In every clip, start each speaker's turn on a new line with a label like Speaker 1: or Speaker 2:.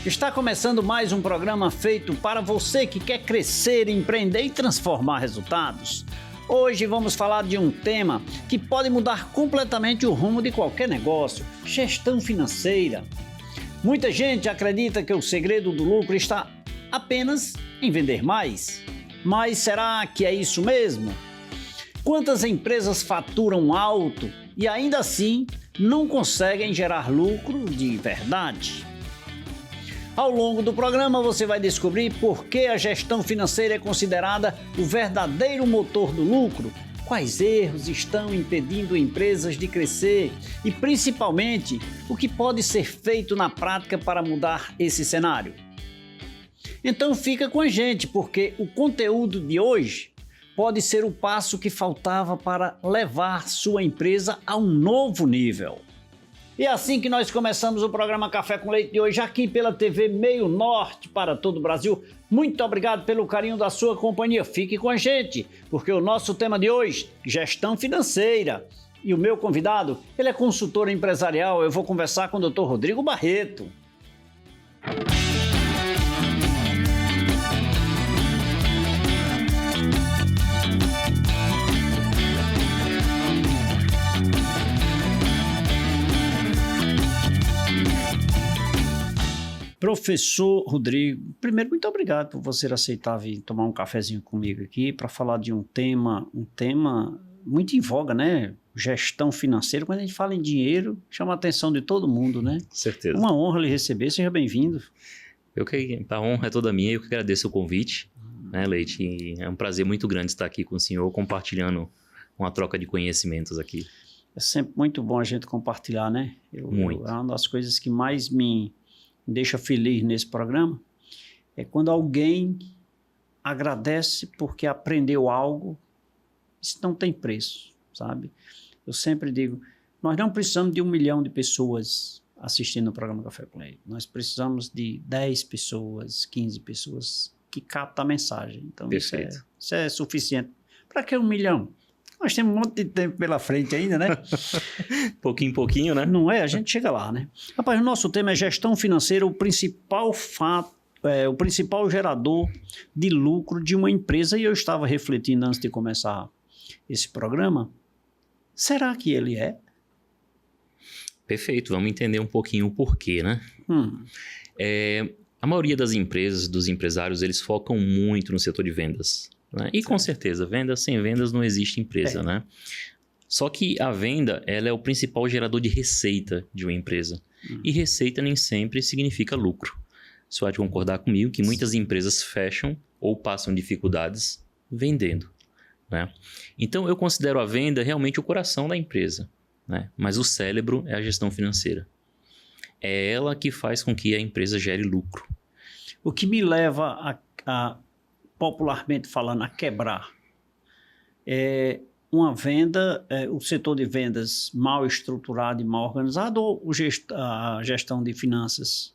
Speaker 1: Está começando mais um programa feito para você que quer crescer, empreender e transformar resultados. Hoje vamos falar de um tema que pode mudar completamente o rumo de qualquer negócio: gestão financeira. Muita gente acredita que o segredo do lucro está apenas em vender mais. Mas será que é isso mesmo? Quantas empresas faturam alto e ainda assim não conseguem gerar lucro de verdade? Ao longo do programa você vai descobrir por que a gestão financeira é considerada o verdadeiro motor do lucro, quais erros estão impedindo empresas de crescer e, principalmente, o que pode ser feito na prática para mudar esse cenário. Então fica com a gente, porque o conteúdo de hoje pode ser o passo que faltava para levar sua empresa a um novo nível. E é assim que nós começamos o programa Café com Leite de hoje, aqui pela TV Meio Norte para todo o Brasil. Muito obrigado pelo carinho da sua companhia. Fique com a gente, porque o nosso tema de hoje, gestão financeira. E o meu convidado, ele é consultor empresarial. Eu vou conversar com o Dr. Rodrigo Barreto. Professor Rodrigo, primeiro, muito obrigado por você aceitar vir tomar um cafezinho comigo aqui para falar de um tema muito em voga, né? Gestão financeira. Quando a gente fala em dinheiro, chama a atenção de todo mundo, né?
Speaker 2: Certeza.
Speaker 1: Uma honra lhe receber, seja bem-vindo.
Speaker 2: A honra é toda minha, eu que agradeço o convite, né, Leite? E é um prazer muito grande estar aqui com o senhor, compartilhando uma troca de conhecimentos aqui.
Speaker 1: É sempre muito bom a gente compartilhar, né? É uma das coisas que mais me deixa feliz nesse programa é quando alguém agradece porque aprendeu algo. Isso não tem preço, sabe? Eu sempre digo, nós não precisamos de 1 milhão de pessoas assistindo o programa Café com Leite. Nós precisamos de 10 pessoas, 15 pessoas que captam a mensagem. Então isso é suficiente. Para que 1 milhão? Nós temos um monte de tempo pela frente ainda, né?
Speaker 2: Pouquinho em pouquinho, né?
Speaker 1: Não é? A gente chega lá, né? Rapaz, o nosso tema é gestão financeira, o principal gerador de lucro de uma empresa. E eu estava refletindo antes de começar esse programa, será que ele é?
Speaker 2: Perfeito, vamos entender um pouquinho o porquê, né? A maioria das empresas, dos empresários, eles focam muito no setor de vendas. Né? E com certeza, sem vendas não existe empresa, né? Só que a venda, ela é o principal gerador de receita de uma empresa. E receita nem sempre significa lucro. Você pode concordar comigo que muitas empresas fecham ou passam dificuldades vendendo, né? Então eu considero a venda realmente o coração da empresa, né? Mas o cérebro é a gestão financeira. É ela que faz com que a empresa gere lucro.
Speaker 1: O que me leva a popularmente falando, a quebrar. Uma venda, o setor de vendas mal estruturado e mal organizado, ou a gestão de finanças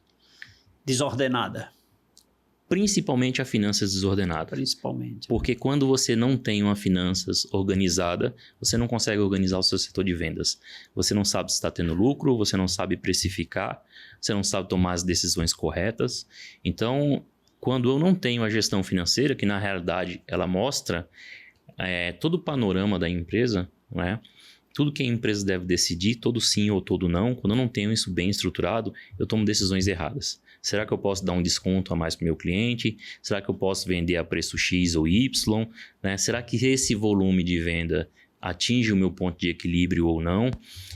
Speaker 1: desordenada?
Speaker 2: Principalmente a finanças desordenada.
Speaker 1: Principalmente.
Speaker 2: Porque quando você não tem uma finanças organizada, você não consegue organizar o seu setor de vendas. Você não sabe se está tendo lucro, você não sabe precificar, você não sabe tomar as decisões corretas. Então, quando eu não tenho a gestão financeira, que na realidade ela mostra todo o panorama da empresa, né? Tudo que a empresa deve decidir, todo sim ou todo não, quando eu não tenho isso bem estruturado, eu tomo decisões erradas. Será que eu posso dar um desconto a mais para o meu cliente? Será que eu posso vender a preço X ou Y? Né? Será que esse volume de venda atinge o meu ponto de equilíbrio ou não?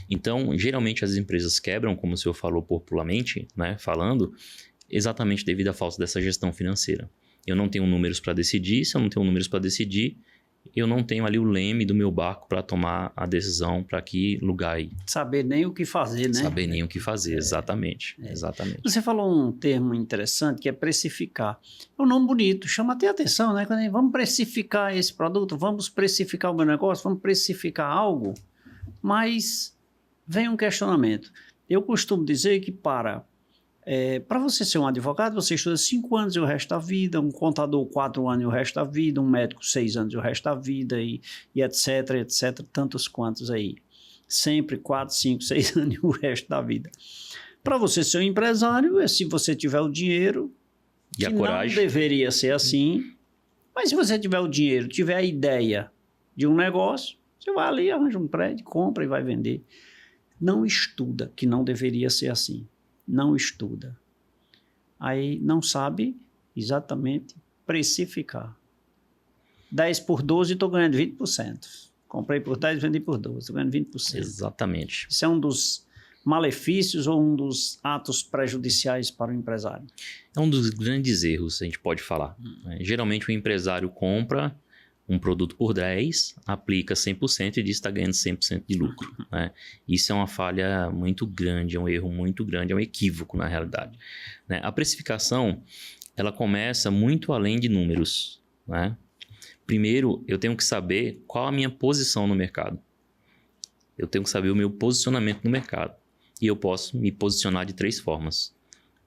Speaker 2: Então, geralmente as empresas quebram, como o senhor falou popularmente, né? Falando, exatamente devido à falta dessa gestão financeira. Eu não tenho números para decidir, se eu não tenho números para decidir, eu não tenho ali o leme do meu barco para tomar a decisão para que lugar ir.
Speaker 1: Saber nem o que fazer, né?
Speaker 2: Saber nem o que fazer, exatamente.
Speaker 1: Você falou um termo interessante que é precificar. É um nome bonito, chama até atenção, né? Quando vamos precificar esse produto, vamos precificar o meu negócio, vamos precificar algo, mas vem um questionamento. Eu costumo dizer que para você ser um advogado, você estuda 5 anos e o resto da vida, um contador 4 anos e o resto da vida, um médico 6 anos e o resto da vida, e etc, tantos quantos aí. Sempre 4, 5, 6 anos e o resto da vida. Para você ser um empresário, se você tiver o dinheiro,
Speaker 2: E a
Speaker 1: que
Speaker 2: coragem.
Speaker 1: não deveria ser assim, mas se você tiver o dinheiro, tiver a ideia de um negócio, você vai ali, arranja um prédio, compra e vai vender. Não estuda, que não deveria ser assim. Não estuda. Aí não sabe exatamente precificar. 10 por 12, estou ganhando 20%. Comprei por 10, vendi por 12, estou ganhando 20%.
Speaker 2: Exatamente.
Speaker 1: Isso é um dos malefícios ou um dos atos prejudiciais para o empresário?
Speaker 2: É um dos grandes erros, a gente pode falar. Né? Geralmente o empresário compra um produto por 10, aplica 100% e diz que está ganhando 100% de lucro. Né? Isso é uma falha muito grande, é um erro muito grande, é um equívoco na realidade. Né? A precificação, ela começa muito além de números. Né? Primeiro, eu tenho que saber qual a minha posição no mercado. Eu tenho que saber o meu posicionamento no mercado. E eu posso me posicionar de 3 formas.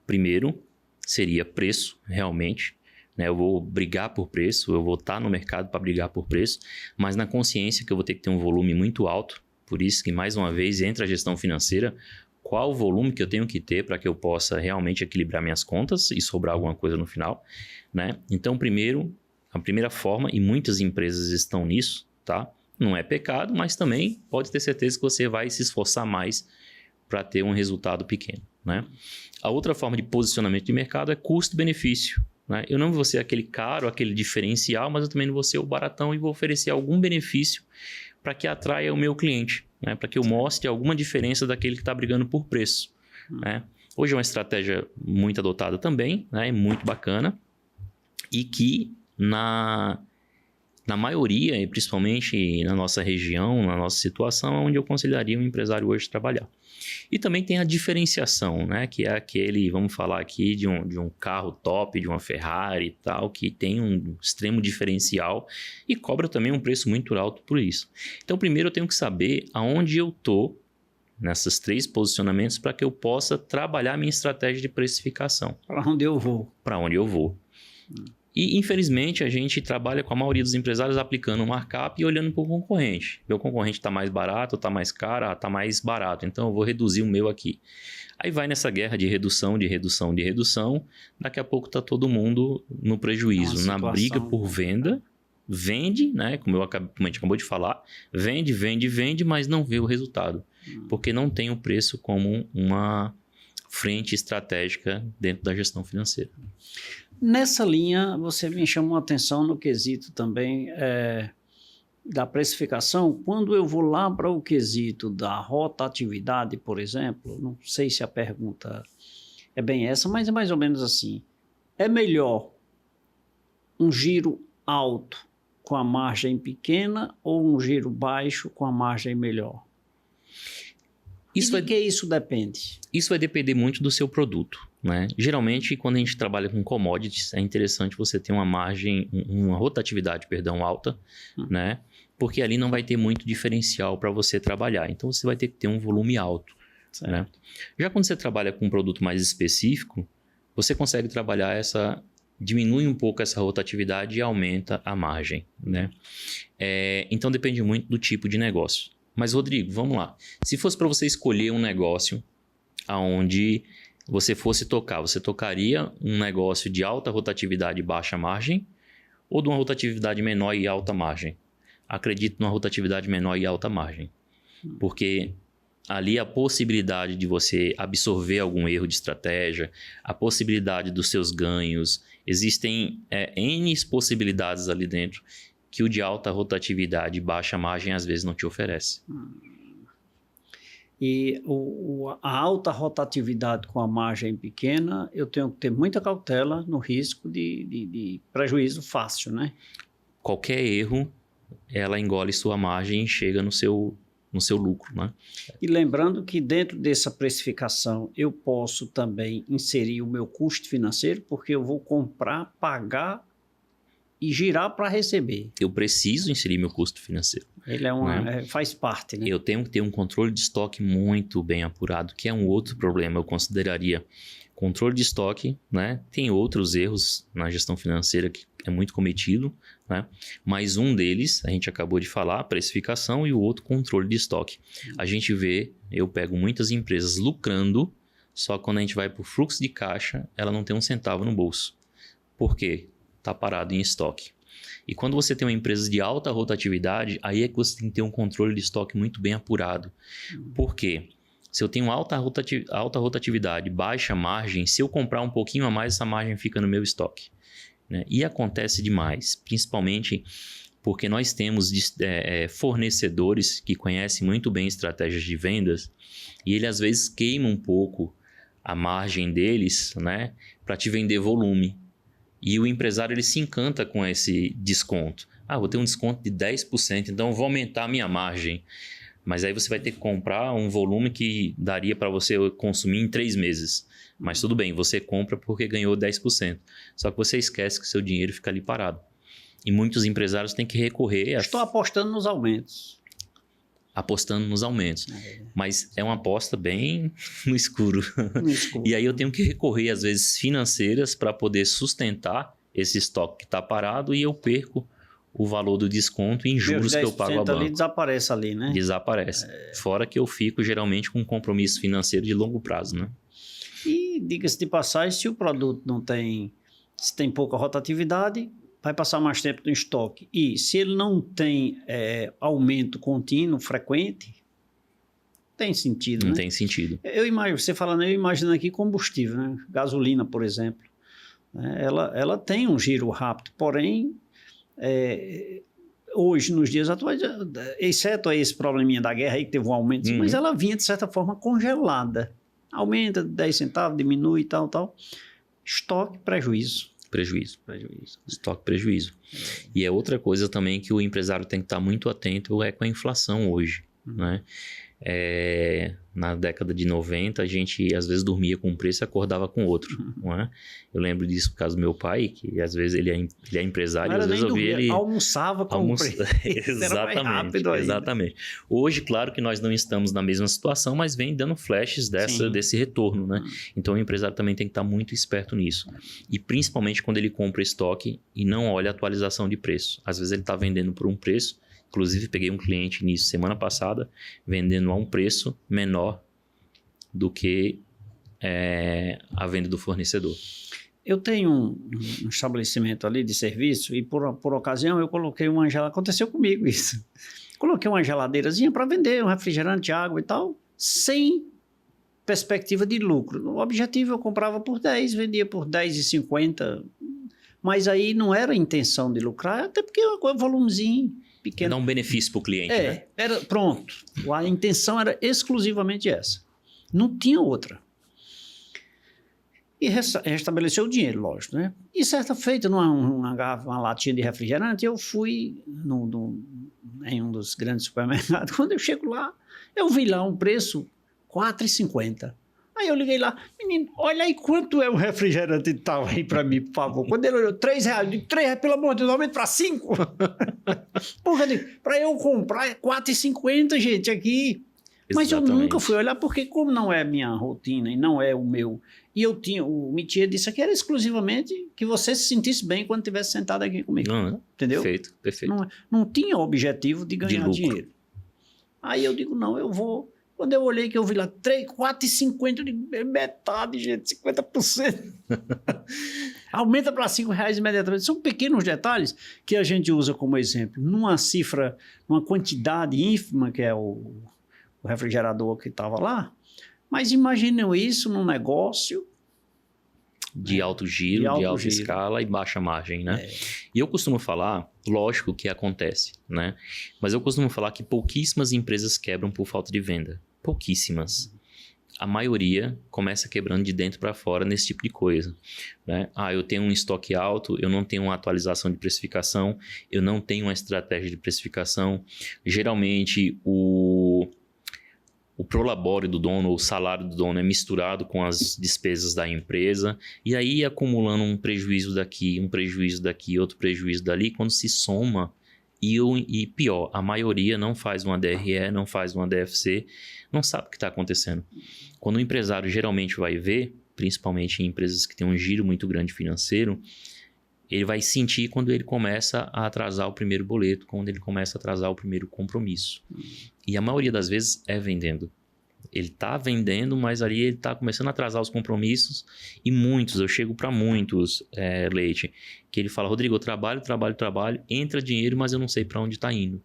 Speaker 2: Primeiro, seria preço, realmente. Né? Eu vou brigar por preço, eu vou estar no mercado para brigar por preço, mas na consciência que eu vou ter que ter um volume muito alto. Por isso que, mais uma vez, entra a gestão financeira. Qual o volume que eu tenho que ter para que eu possa realmente equilibrar minhas contas e sobrar alguma coisa no final. Né? Então, primeiro, a primeira forma, e muitas empresas estão nisso, tá? Não é pecado, mas também pode ter certeza que você vai se esforçar mais para ter um resultado pequeno. Né? A outra forma de posicionamento de mercado é custo-benefício. Né? Eu não vou ser aquele caro, aquele diferencial, mas eu também não vou ser o baratão e vou oferecer algum benefício para que atraia o meu cliente, né? Para que eu mostre alguma diferença daquele que está brigando por preço. Né? Hoje é uma estratégia muito adotada também, né? É muito bacana, e que na maioria, e principalmente na nossa região, na nossa situação, é onde eu aconselharia um empresário hoje trabalhar. E também tem a diferenciação, né? Que é aquele, vamos falar aqui, de um carro top, de uma Ferrari e tal, que tem um extremo diferencial e cobra também um preço muito alto por isso. Então, primeiro eu tenho que saber aonde eu estou nessas 3 posicionamentos para que eu possa trabalhar minha estratégia de precificação.
Speaker 1: Para onde eu vou?
Speaker 2: Para onde eu vou. E, infelizmente, a gente trabalha com a maioria dos empresários aplicando um markup e olhando para o concorrente. Meu concorrente está mais barato, está mais caro, está mais barato, então eu vou reduzir o meu aqui. Aí vai nessa guerra de redução, de redução, de redução. Daqui a pouco está todo mundo no prejuízo, na briga por venda. Vende, né? Como a gente acabou de falar, vende, mas não vê o resultado. Porque não tem o preço como uma frente estratégica dentro da gestão financeira.
Speaker 1: Nessa linha, você me chamou a atenção no quesito também da precificação. Quando eu vou lá para o quesito da rotatividade, por exemplo, não sei se a pergunta é bem essa, mas é mais ou menos assim. É melhor um giro alto com a margem pequena ou um giro baixo com a margem melhor? Que isso depende?
Speaker 2: Isso vai depender muito do seu produto. Né? Geralmente, quando a gente trabalha com commodities, é interessante você ter uma margem, uma rotatividade, alta, né? Porque ali não vai ter muito diferencial para você trabalhar. Então, você vai ter que ter um volume alto. Né? Já quando você trabalha com um produto mais específico, você consegue trabalhar diminui um pouco essa rotatividade e aumenta a margem. Né? Então, depende muito do tipo de negócio. Mas, Rodrigo, vamos lá. Se fosse para você escolher um negócio onde você fosse tocar, você tocaria um negócio de alta rotatividade e baixa margem ou de uma rotatividade menor e alta margem? Acredito numa rotatividade menor e alta margem. Porque ali a possibilidade de você absorver algum erro de estratégia, a possibilidade dos seus ganhos, existem N possibilidades ali dentro que o de alta rotatividade e baixa margem às vezes não te oferece.
Speaker 1: E a alta rotatividade com a margem pequena, eu tenho que ter muita cautela no risco de prejuízo fácil, né?
Speaker 2: Qualquer erro, ela engole sua margem e chega no seu lucro, né?
Speaker 1: E lembrando que dentro dessa precificação eu posso também inserir o meu custo financeiro, porque eu vou comprar, pagar e girar para receber.
Speaker 2: Eu preciso inserir meu custo financeiro.
Speaker 1: Ele faz parte, né?
Speaker 2: Eu tenho que ter um controle de estoque muito bem apurado, que é um outro problema. Eu consideraria controle de estoque, né? Tem outros erros na gestão financeira que é muito cometido, né? Mas um deles, a gente acabou de falar, precificação, e o outro, controle de estoque. A gente vê, eu pego muitas empresas lucrando, Só que quando a gente vai para o fluxo de caixa, ela não tem um centavo no bolso. Por quê? Está parado em estoque. E quando você tem uma empresa de alta rotatividade, aí é que você tem que ter um controle de estoque muito bem apurado. Por quê? Se eu tenho alta rotatividade, baixa margem, se eu comprar um pouquinho a mais, essa margem fica no meu estoque, né? E acontece demais, principalmente porque nós temos fornecedores que conhecem muito bem estratégias de vendas e ele às vezes queima um pouco a margem deles, né, para te vender volume. E o empresário ele se encanta com esse desconto. Vou ter um desconto de 10%, então eu vou aumentar a minha margem. Mas aí você vai ter que comprar um volume que daria para você consumir em 3 meses. Mas tudo bem, você compra porque ganhou 10%. Só que você esquece que o seu dinheiro fica ali parado. E muitos empresários têm que recorrer
Speaker 1: Estou apostando nos aumentos.
Speaker 2: Apostando nos aumentos. Mas é uma aposta bem no escuro. E aí eu tenho que recorrer, às vezes, financeiras para poder sustentar esse estoque que está parado e eu perco o valor do desconto em juros que eu pago ao banco.
Speaker 1: Ali desaparece ali, né?
Speaker 2: Desaparece. Fora que eu fico, geralmente, com um compromisso financeiro de longo prazo, né?
Speaker 1: E, diga-se de passagem, se o produto não tem... Se tem pouca rotatividade, vai passar mais tempo no estoque. E se ele não tem aumento contínuo, frequente, tem sentido,
Speaker 2: Não
Speaker 1: né?
Speaker 2: tem sentido.
Speaker 1: Eu imagino, você falando, eu imagino aqui combustível, né? Gasolina, por exemplo. Ela tem um giro rápido, porém, hoje, nos dias atuais, exceto esse probleminha da guerra aí, que teve um aumento, mas ela vinha, de certa forma, congelada. Aumenta 10 centavos, diminui e tal. Estoque, prejuízo.
Speaker 2: Prejuízo. Estoque, prejuízo. E é outra coisa também que o empresário tem que estar muito atento com a inflação hoje, né? Na década de 90, a gente às vezes dormia com um preço e acordava com outro, não é? Eu lembro disso por causa do meu pai, que às vezes ele é empresário, e às vezes eu via ele...
Speaker 1: Almoçava com o preço.
Speaker 2: Exatamente. Hoje, claro que nós não estamos na mesma situação, mas vem dando flashes desse retorno, né? Então o empresário também tem que estar muito esperto nisso. E principalmente quando ele compra estoque e não olha a atualização de preço. Às vezes ele está vendendo por um preço. Inclusive, peguei um cliente nisso semana passada, vendendo a um preço menor do que a venda do fornecedor.
Speaker 1: Eu tenho um estabelecimento ali de serviço e por ocasião eu coloquei uma geladeira. Aconteceu comigo isso. Coloquei uma geladeirazinha para vender um refrigerante, água e tal, sem perspectiva de lucro. O objetivo eu comprava por 10, vendia por 10,50, mas aí não era a intenção de lucrar, até porque é um volumezinho pequeno.
Speaker 2: Dá um benefício para o cliente, né?
Speaker 1: Pronto. A intenção era exclusivamente essa. Não tinha outra. E restabeleceu o dinheiro, lógico, né? E certa feita, uma latinha de refrigerante, eu fui em um dos grandes supermercados. Quando eu chego lá, eu vi lá um preço R$4,50. Aí eu liguei lá, menino, olha aí quanto é um refrigerante tal aí pra mim, por favor. Quando ele olhou, R$3, eu digo, R$3, pelo amor de Deus, aumenta pra 5. Porque pra eu comprar é R$4,50, gente, aqui. Mas exatamente. Eu nunca fui olhar, porque como não é minha rotina e não é o meu... E o métier disso aqui era exclusivamente que você se sentisse bem quando estivesse sentado aqui comigo. Entendeu?
Speaker 2: Perfeito.
Speaker 1: Não tinha objetivo de ganhar dinheiro. Aí eu digo, não, eu vou... Quando eu olhei que eu vi lá, R$4,50, metade, gente, 50%. Aumenta para R$5 imediatamente. São pequenos detalhes que a gente usa como exemplo. Numa cifra, numa quantidade ínfima, que é o refrigerador que estava lá. Mas imaginem isso num negócio...
Speaker 2: De alto giro, de alta escala e baixa margem, né? E eu costumo falar, lógico que acontece, né? Mas eu costumo falar que pouquíssimas empresas quebram por falta de venda. Pouquíssimas. A maioria começa quebrando de dentro para fora nesse tipo de coisa, né? Eu tenho um estoque alto, eu não tenho uma atualização de precificação, eu não tenho uma estratégia de precificação. Geralmente, o prolabore do dono, o salário do dono é misturado com as despesas da empresa e aí acumulando um prejuízo daqui, outro prejuízo dali, quando se soma e pior, a maioria não faz uma DRE, não faz uma DFC, não sabe o que está acontecendo. Quando o empresário geralmente vai ver, principalmente em empresas que têm um giro muito grande financeiro, ele vai sentir quando ele começa a atrasar o primeiro boleto, quando ele começa a atrasar o primeiro compromisso. E a maioria das vezes é vendendo. Ele está vendendo, mas ali ele está começando a atrasar os compromissos. E muitos, eu chego para muitos, Leite, que ele fala, Rodrigo, eu trabalho, entra dinheiro, mas eu não sei para onde está indo.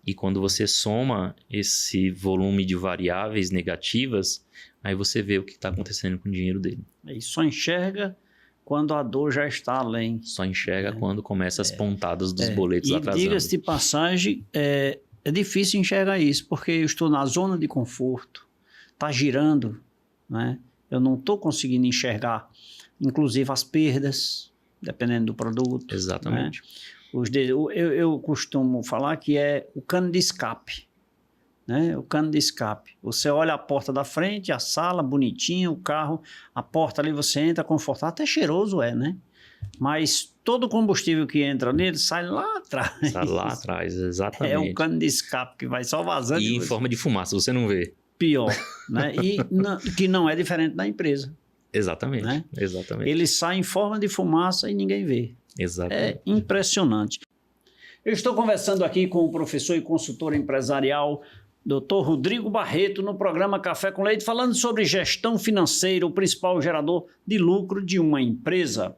Speaker 2: E quando você soma esse volume de variáveis negativas, aí você vê o que está acontecendo com o dinheiro dele.
Speaker 1: E só enxerga quando a dor já está além.
Speaker 2: Só enxerga quando começa as pontadas dos boletos atrasando.
Speaker 1: E diga-se de passagem, é difícil enxergar isso, porque eu estou na zona de conforto, está girando, né? Eu não estou conseguindo enxergar, inclusive as perdas, dependendo do produto.
Speaker 2: Exatamente.
Speaker 1: Né? Eu costumo falar que é o cano de escape. Né? O cano de escape. Você olha a porta da frente, a sala, bonitinho, o carro, a porta ali você entra confortável, até cheiroso né? Mas todo o combustível que entra nele sai lá atrás.
Speaker 2: Sai lá atrás, exatamente.
Speaker 1: É um cano de escape que vai só vazando.
Speaker 2: E em forma de fumaça, você não vê.
Speaker 1: Pior, né? E que não é diferente da empresa.
Speaker 2: Exatamente,
Speaker 1: né?
Speaker 2: Exatamente.
Speaker 1: Ele sai em forma de fumaça e ninguém vê.
Speaker 2: Exatamente.
Speaker 1: É impressionante. Eu estou conversando aqui com o professor e consultor empresarial Dr. Rodrigo Barreto, no programa Café com Leite, falando sobre gestão financeira, o principal gerador de lucro de uma empresa.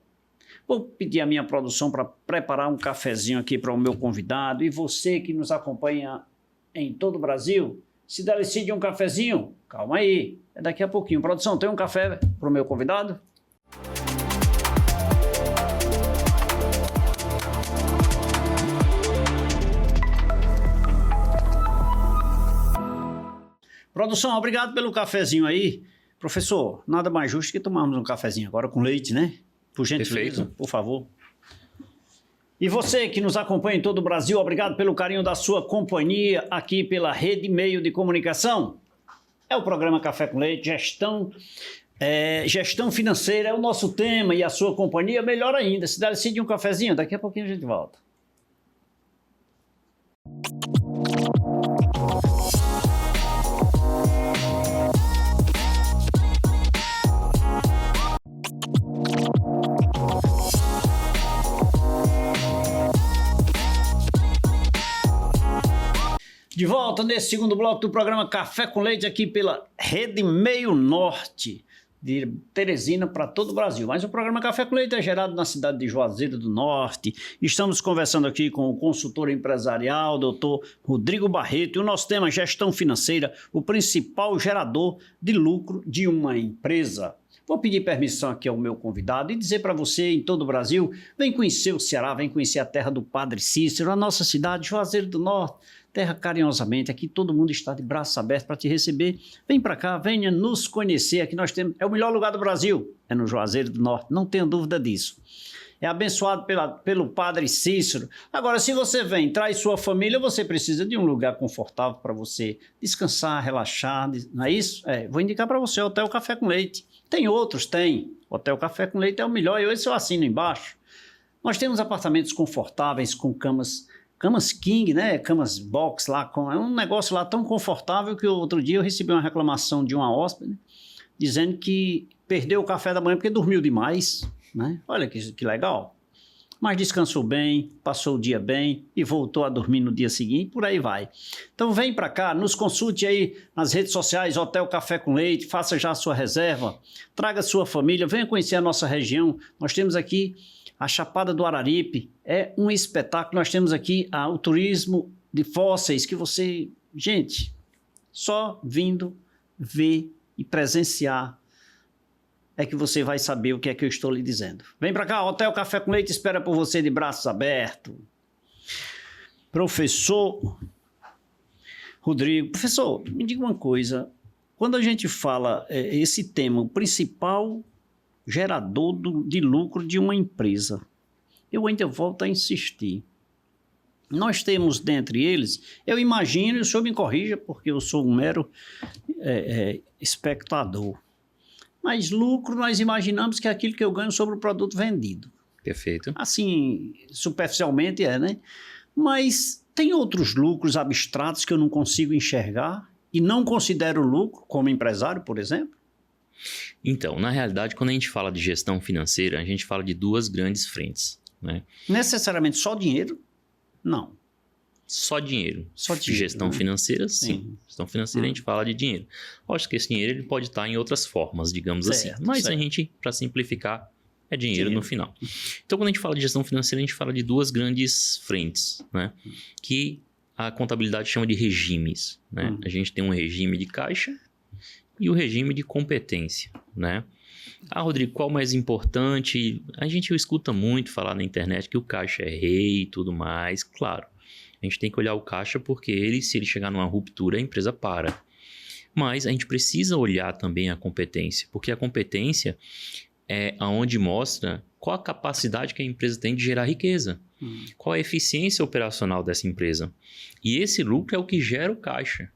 Speaker 1: Vou pedir a minha produção para preparar um cafezinho aqui para o meu convidado. E você que nos acompanha em todo o Brasil, se decide um cafezinho, calma aí, é daqui a pouquinho. Produção, tem um café para o meu convidado? Produção, obrigado pelo cafezinho aí. Professor, nada mais justo que tomarmos um cafezinho agora com leite, né? Por gentileza, por favor. E você que nos acompanha em todo o Brasil, obrigado pelo carinho da sua companhia aqui pela Rede Meio de Comunicação. É o programa Café com Leite, gestão financeira é o nosso tema e a sua companhia, melhor ainda. Se decide um cafezinho, daqui a pouquinho a gente volta. De volta nesse segundo bloco do programa Café com Leite aqui pela Rede Meio Norte, de Teresina para todo o Brasil. Mas o programa Café com Leite é gerado na cidade de Juazeiro do Norte. Estamos conversando aqui com o consultor empresarial, Dr. Rodrigo Barreto, e o nosso tema é gestão financeira, o principal gerador de lucro de uma empresa. Vou pedir permissão aqui ao meu convidado e dizer para você, em todo o Brasil, vem conhecer o Ceará, vem conhecer a terra do Padre Cícero, a nossa cidade, Juazeiro do Norte, terra carinhosamente, aqui todo mundo está de braços abertos para te receber. Vem para cá, venha nos conhecer, aqui nós temos, é o melhor lugar do Brasil, é no Juazeiro do Norte, não tenho dúvida disso. É abençoado pelo Padre Cícero. Agora, se você vem, traz sua família, você precisa de um lugar confortável para você descansar, relaxar, não é isso? Vou indicar para você o Hotel Café com Leite. Tem outros, tem. Hotel Café com Leite é o melhor, e esse eu assino embaixo. Nós temos apartamentos confortáveis com camas king, né? Camas box lá, é um negócio lá tão confortável que outro dia eu recebi uma reclamação de uma hóspede, né, dizendo que perdeu o café da manhã porque dormiu demais, né? Olha que legal. Mas descansou bem, passou o dia bem e voltou a dormir no dia seguinte, por aí vai. Então vem para cá, nos consulte aí nas redes sociais, Hotel Café com Leite, faça já a sua reserva, traga sua família, venha conhecer a nossa região. Nós temos aqui a Chapada do Araripe, é um espetáculo. Nós temos aqui o turismo de fósseis, que você, gente, só vindo ver e presenciar é que você vai saber o que é que eu estou lhe dizendo. Vem para cá, Hotel Café com Leite espera por você de braços abertos. Professor Rodrigo, professor, me diga uma coisa, quando a gente fala esse tema, o principal gerador de lucro de uma empresa, eu ainda volto a insistir. Nós temos dentre eles, eu imagino, e o senhor me corrija, porque eu sou um mero espectador, mas lucro nós imaginamos que é aquilo que eu ganho sobre o produto vendido.
Speaker 2: Perfeito.
Speaker 1: Assim, superficialmente né? Mas tem outros lucros abstratos que eu não consigo enxergar e não considero lucro como empresário, por exemplo?
Speaker 2: Então, na realidade, quando a gente fala de gestão financeira, a gente fala de duas grandes frentes, né?
Speaker 1: Necessariamente só dinheiro? Não.
Speaker 2: só dinheiro.
Speaker 1: Só dinheiro,
Speaker 2: Gestão
Speaker 1: né?
Speaker 2: financeira, sim.
Speaker 1: Sim.
Speaker 2: Gestão financeira a gente fala de dinheiro. Lógico que esse dinheiro ele pode estar em outras formas, digamos
Speaker 1: Certo,
Speaker 2: assim. Mas
Speaker 1: certo.
Speaker 2: a gente, para simplificar, é dinheiro no
Speaker 1: Dinheiro.
Speaker 2: final. Então, quando a gente fala de gestão financeira, a gente fala de duas grandes frentes, né? Que a contabilidade chama de regimes, né? A gente tem um regime de caixa e o regime de competência, né? Ah, Rodrigo, qual o mais importante? A gente escuta muito falar na internet que o caixa é rei e tudo mais. Claro, a gente tem que olhar o caixa porque se ele chegar numa ruptura, a empresa para. Mas a gente precisa olhar também a competência, porque a competência é aonde mostra qual a capacidade que a empresa tem de gerar riqueza, qual a eficiência operacional dessa empresa. E esse lucro é o que gera o caixa,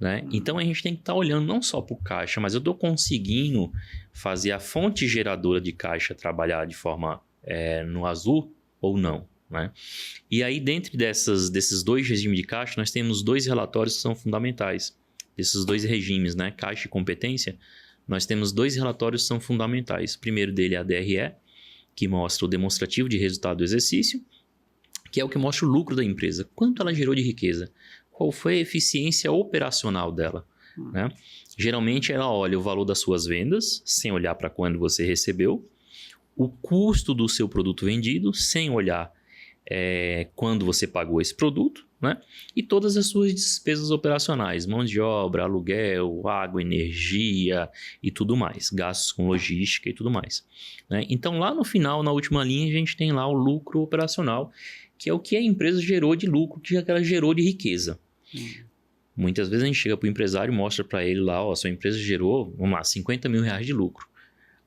Speaker 2: né? Então a gente tem que estar olhando não só para o caixa, mas eu estou conseguindo fazer a fonte geradora de caixa trabalhar de forma no azul ou não, né? E aí dentro desses dois regimes de caixa, nós temos dois relatórios que são fundamentais. Desses dois regimes, né? Caixa e competência, nós temos dois relatórios que são fundamentais. O primeiro dele é a DRE, que mostra o demonstrativo de resultado do exercício, que é o que mostra o lucro da empresa, quanto ela gerou de riqueza, qual foi a eficiência operacional dela, né? Geralmente ela olha o valor das suas vendas, sem olhar para quando você recebeu, o custo do seu produto vendido, sem olhar quando você pagou esse produto, né? E todas as suas despesas operacionais, mão de obra, aluguel, água, energia e tudo mais, gastos com logística e tudo mais, né? Então lá no final, na última linha, a gente tem lá o lucro operacional, que é o que a empresa gerou de lucro, que ela gerou de riqueza. Muitas vezes a gente chega para o empresário e mostra para ele lá, ó, sua empresa gerou, vamos lá, 50 mil reais de lucro.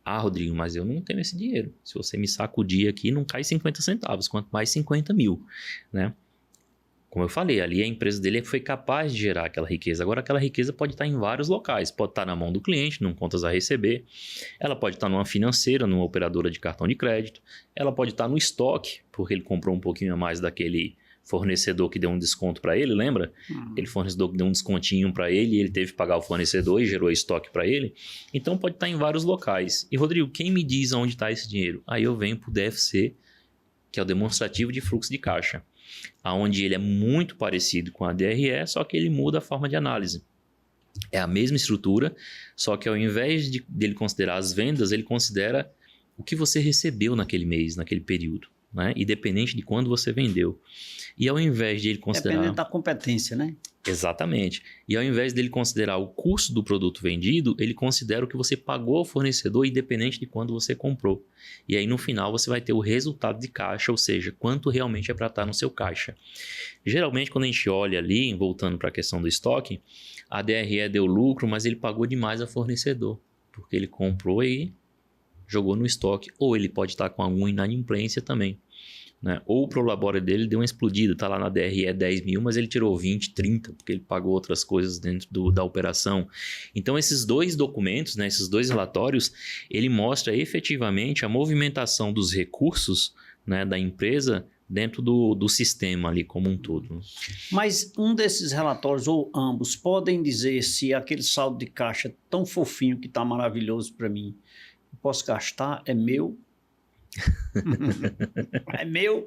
Speaker 2: Ah, Rodrigo, mas eu não tenho esse dinheiro. Se você me sacudir aqui, não cai 50 centavos, quanto mais 50 mil, né? Como eu falei, ali a empresa dele foi capaz de gerar aquela riqueza. Agora, aquela riqueza pode estar em vários locais. Pode estar na mão do cliente, num contas a receber. Ela pode estar numa financeira, numa operadora de cartão de crédito. Ela pode estar no estoque, porque ele comprou um pouquinho a mais daquele fornecedor que deu um desconto para ele, lembra? Aquele fornecedor que deu um descontinho para ele e ele teve que pagar o fornecedor e gerou estoque para ele. Então, pode estar em vários locais. E, Rodrigo, quem me diz onde está esse dinheiro? Aí eu venho para o DFC, que é o demonstrativo de fluxo de caixa, onde ele é muito parecido com a DRE, só que ele muda a forma de análise. É a mesma estrutura, só que ao invés dele considerar as vendas, ele considera o que você recebeu naquele mês, naquele período, né? Independente de quando você vendeu. E ao invés de ele considerar...
Speaker 1: Dependendo da competência, né?
Speaker 2: Exatamente. E ao invés dele considerar o custo do produto vendido, ele considera o que você pagou ao fornecedor, independente de quando você comprou. E aí no final você vai ter o resultado de caixa, ou seja, quanto realmente é para estar no seu caixa. Geralmente quando a gente olha ali, voltando para a questão do estoque, a DRE deu lucro, mas ele pagou demais ao fornecedor, porque ele comprou e jogou no estoque, ou ele pode estar com alguma inadimplência também, né? Ou o Prolabore dele deu uma explodida, está lá na DRE 10 mil, mas ele tirou 20, 30, porque ele pagou outras coisas dentro da operação. Então esses dois documentos, né, esses dois relatórios, ele mostra efetivamente a movimentação dos recursos, né, da empresa dentro do sistema ali como um todo.
Speaker 1: Mas um desses relatórios, ou ambos, podem dizer se aquele saldo de caixa tão fofinho que está maravilhoso para mim, eu posso gastar, é meu? É meu?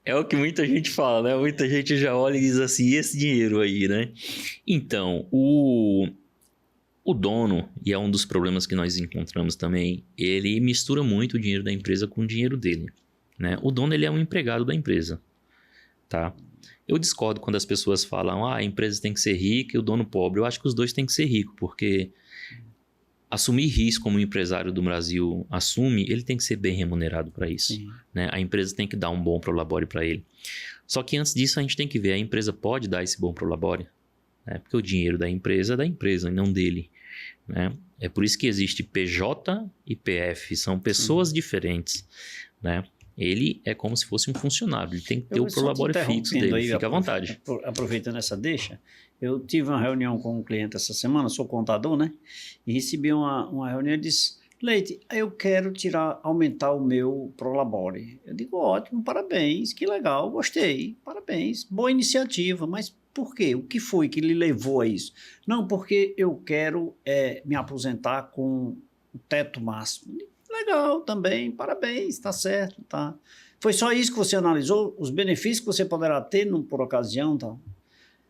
Speaker 2: É o que muita gente fala, né? Muita gente já olha e diz assim, e esse dinheiro aí, né? Então, o dono, e é um dos problemas que nós encontramos também, ele mistura muito o dinheiro da empresa com o dinheiro dele, né? O dono, ele é um empregado da empresa, tá? Eu discordo quando as pessoas falam, a empresa tem que ser rica e o dono pobre. Eu acho que os dois têm que ser ricos, porque assumir risco como o empresário do Brasil assume, ele tem que ser bem remunerado para isso, né? A empresa tem que dar um bom prolabore para ele. Só que antes disso a gente tem que ver, a empresa pode dar esse bom prolabore, né? Porque o dinheiro da empresa é da empresa e não dele, né? É por isso que existe PJ e PF, são pessoas diferentes, né? Ele é como se fosse um funcionário, ele tem que ter o prolabore fixo dele,
Speaker 1: aí,
Speaker 2: fica à vontade.
Speaker 1: Aproveitando essa deixa, eu tive uma reunião com um cliente essa semana, sou contador, né? E recebi uma reunião e disse, Leite, eu quero aumentar o meu prolabore. Eu digo, ótimo, parabéns, que legal, gostei, parabéns, boa iniciativa, mas por quê? O que foi que lhe levou a isso? Não, porque eu quero me aposentar com o teto máximo. Legal também, parabéns, tá certo, tá. Foi só isso que você analisou? Os benefícios que você poderá ter por ocasião? Tá?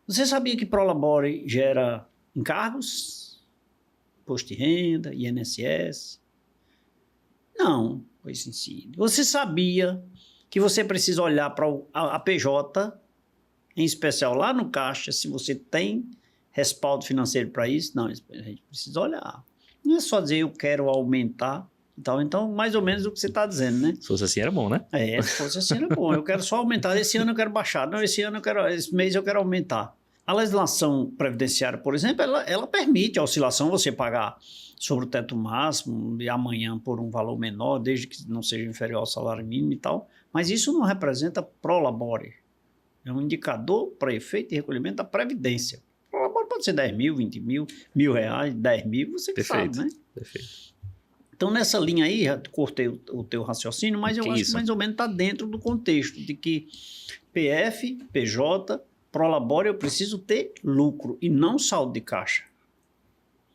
Speaker 1: Você sabia que Prolabore gera encargos? Imposto de renda, INSS? Não, pois em si. Você sabia que você precisa olhar para a PJ, em especial lá no Caixa, se você tem respaldo financeiro para isso? Não, a gente precisa olhar. Não é só dizer eu quero aumentar e tal. Então, mais ou menos o que você está dizendo, né?
Speaker 2: Se fosse assim, era bom, né?
Speaker 1: Se fosse assim, era bom. Eu quero só aumentar. Esse ano eu quero baixar. Não, esse mês eu quero aumentar. A legislação previdenciária, por exemplo, ela permite a oscilação, você pagar sobre o teto máximo e amanhã por um valor menor, desde que não seja inferior ao salário mínimo e tal. Mas isso não representa Prolabore. É um indicador para efeito de recolhimento da Previdência. Prolabore pode ser 10 mil, 20 mil, R$1.000, 10 mil, você que sabe, né?
Speaker 2: Perfeito.
Speaker 1: Então, nessa linha aí, já cortei o teu raciocínio, mas eu acho que mais ou menos está dentro do contexto de que PF, PJ, Prolabore, eu preciso ter lucro e não saldo de caixa.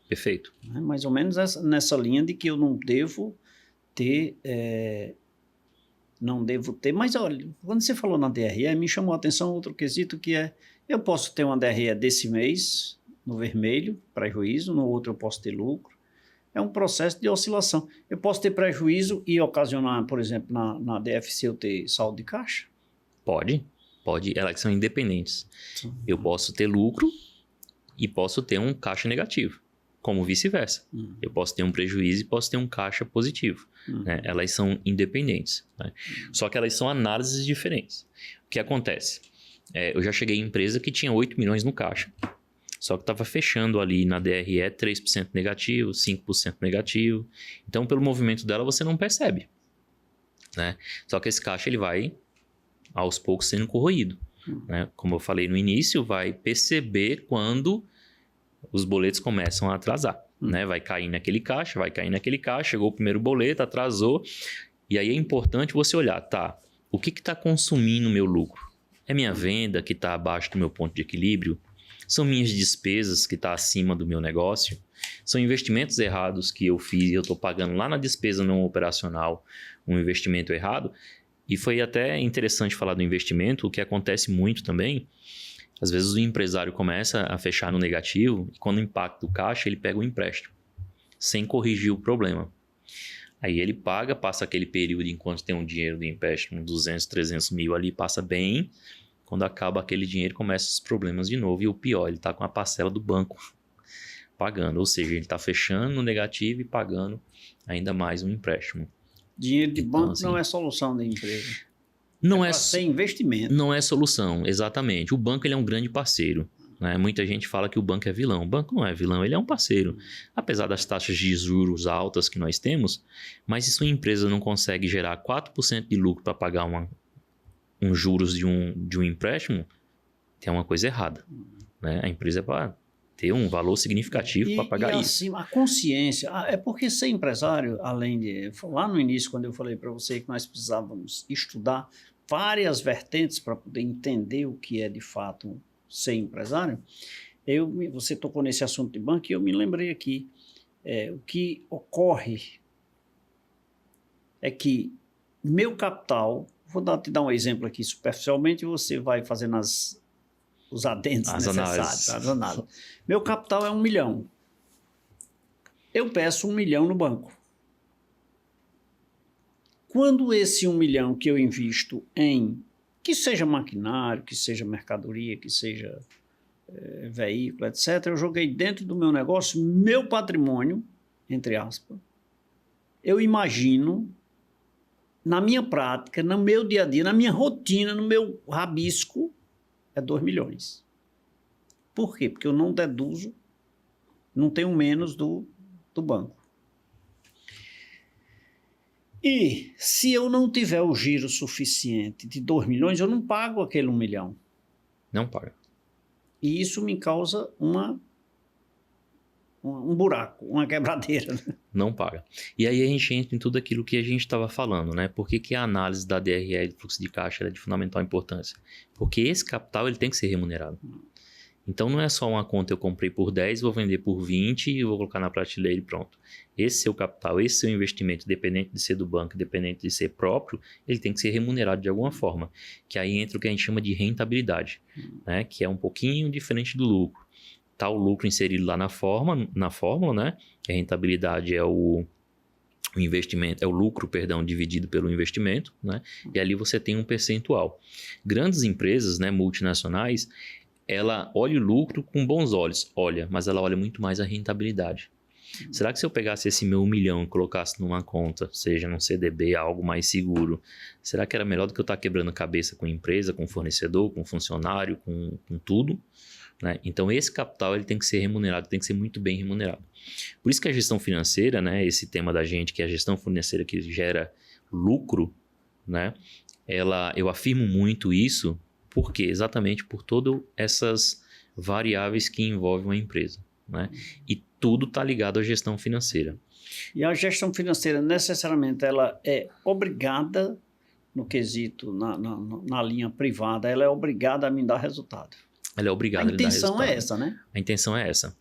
Speaker 2: Perfeito.
Speaker 1: Mais ou menos nessa linha de que eu não devo ter... Mas olha, quando você falou na DRE, me chamou a atenção outro quesito que é, eu posso ter uma DRE desse mês, no vermelho, prejuízo, no outro eu posso ter lucro. É um processo de oscilação. Eu posso ter prejuízo e ocasionar, por exemplo, na DFC eu ter saldo de caixa?
Speaker 2: Pode, elas são independentes. Eu posso ter lucro e posso ter um caixa negativo, como vice-versa. Eu posso ter um prejuízo e posso ter um caixa positivo. Né? Elas são independentes. Né? Só que elas são análises diferentes. O que acontece? Eu já cheguei em empresa que tinha 8 milhões no caixa, só que estava fechando ali na DRE 3% negativo, 5% negativo. Então, pelo movimento dela, você não percebe. Né? Só que esse caixa ele vai, aos poucos, sendo corroído. Né? Como eu falei no início, vai perceber quando os boletos começam a atrasar. Né? Vai cair naquele caixa, chegou o primeiro boleto, atrasou. E aí é importante você olhar, tá, o que está consumindo o meu lucro? É minha venda que está abaixo do meu ponto de equilíbrio? São minhas despesas que estão acima do meu negócio? São investimentos errados que eu fiz e eu estou pagando lá na despesa não operacional um investimento errado? E foi até interessante falar do investimento, o que acontece muito também. Às vezes o empresário começa a fechar no negativo e quando impacta o caixa, ele pega o empréstimo, sem corrigir o problema. Aí ele paga, passa aquele período enquanto tem um dinheiro do empréstimo, 200, 300 mil ali, passa bem. Quando acaba aquele dinheiro, começam os problemas de novo. E o pior, ele está com a parcela do banco pagando. Ou seja, ele está fechando no negativo e pagando ainda mais um empréstimo.
Speaker 1: Dinheiro de banco assim, não é solução da empresa.
Speaker 2: Não
Speaker 1: é ser investimento.
Speaker 2: Não é solução, exatamente. O banco ele é um grande parceiro. Né? Muita gente fala que o banco é vilão. O banco não é vilão, ele é um parceiro. Apesar das taxas de juros altas que nós temos, mas se sua empresa não consegue gerar 4% de lucro para pagar um juros de um empréstimo, tem uma coisa errada. Né? A empresa é para ter um valor significativo para pagar isso.
Speaker 1: Assim, a consciência, é porque ser empresário, além de... Lá no início, quando eu falei para você que nós precisávamos estudar várias vertentes para poder entender o que é de fato ser empresário, você tocou nesse assunto de banco e eu me lembrei aqui, o que ocorre é que meu capital, vou te dar um exemplo aqui superficialmente e você vai fazendo os adendos necessários. As análises. Meu capital é 1 milhão. Eu peço 1 milhão no banco. Quando esse 1 milhão que eu invisto em, que seja maquinário, que seja mercadoria, que seja veículo, etc., eu joguei dentro do meu negócio, meu patrimônio, entre aspas, eu imagino, na minha prática, no meu dia a dia, na minha rotina, no meu rabisco, é 2 milhões. Por quê? Porque eu não deduzo, não tenho menos do banco. E se eu não tiver o giro suficiente de 2 milhões, eu não pago aquele 1 milhão.
Speaker 2: Não paga.
Speaker 1: E isso me causa um buraco, uma quebradeira.
Speaker 2: Não paga. E aí a gente entra em tudo aquilo que a gente estava falando, né? Por que a análise da DRE e do fluxo de caixa é de fundamental importância? Porque esse capital ele tem que ser remunerado. Então não é só uma conta eu comprei por 10, vou vender por 20 e vou colocar na prateleira e pronto. Esse seu capital, esse seu investimento, independente de ser do banco, independente de ser próprio, ele tem que ser remunerado de alguma forma. Que aí entra o que a gente chama de rentabilidade, né? Que é um pouquinho diferente do lucro. Tá o lucro inserido lá na fórmula, né? A rentabilidade é o investimento, é o lucro, dividido pelo investimento, né? E ali você tem um percentual. Grandes empresas, né, multinacionais, ela olha o lucro com bons olhos, mas ela olha muito mais a rentabilidade. Será que se eu pegasse esse meu 1 milhão e colocasse numa conta, seja num CDB, algo mais seguro, será que era melhor do que eu estar quebrando cabeça com empresa, com fornecedor, com funcionário, com tudo? Né? Então esse capital ele tem que ser remunerado, tem que ser muito bem remunerado. Por isso que a gestão financeira, né, esse tema da gente, que é a gestão financeira que gera lucro, né, eu afirmo muito isso, porque exatamente por todas essas variáveis que envolvem uma empresa. Né? E tudo está ligado à gestão financeira.
Speaker 1: E a gestão financeira, necessariamente, ela é obrigada, no quesito, na linha privada, ela é obrigada a me dar resultado.
Speaker 2: Ela é obrigada a lhe dar resultado.
Speaker 1: A intenção é essa, né?
Speaker 2: A intenção é essa.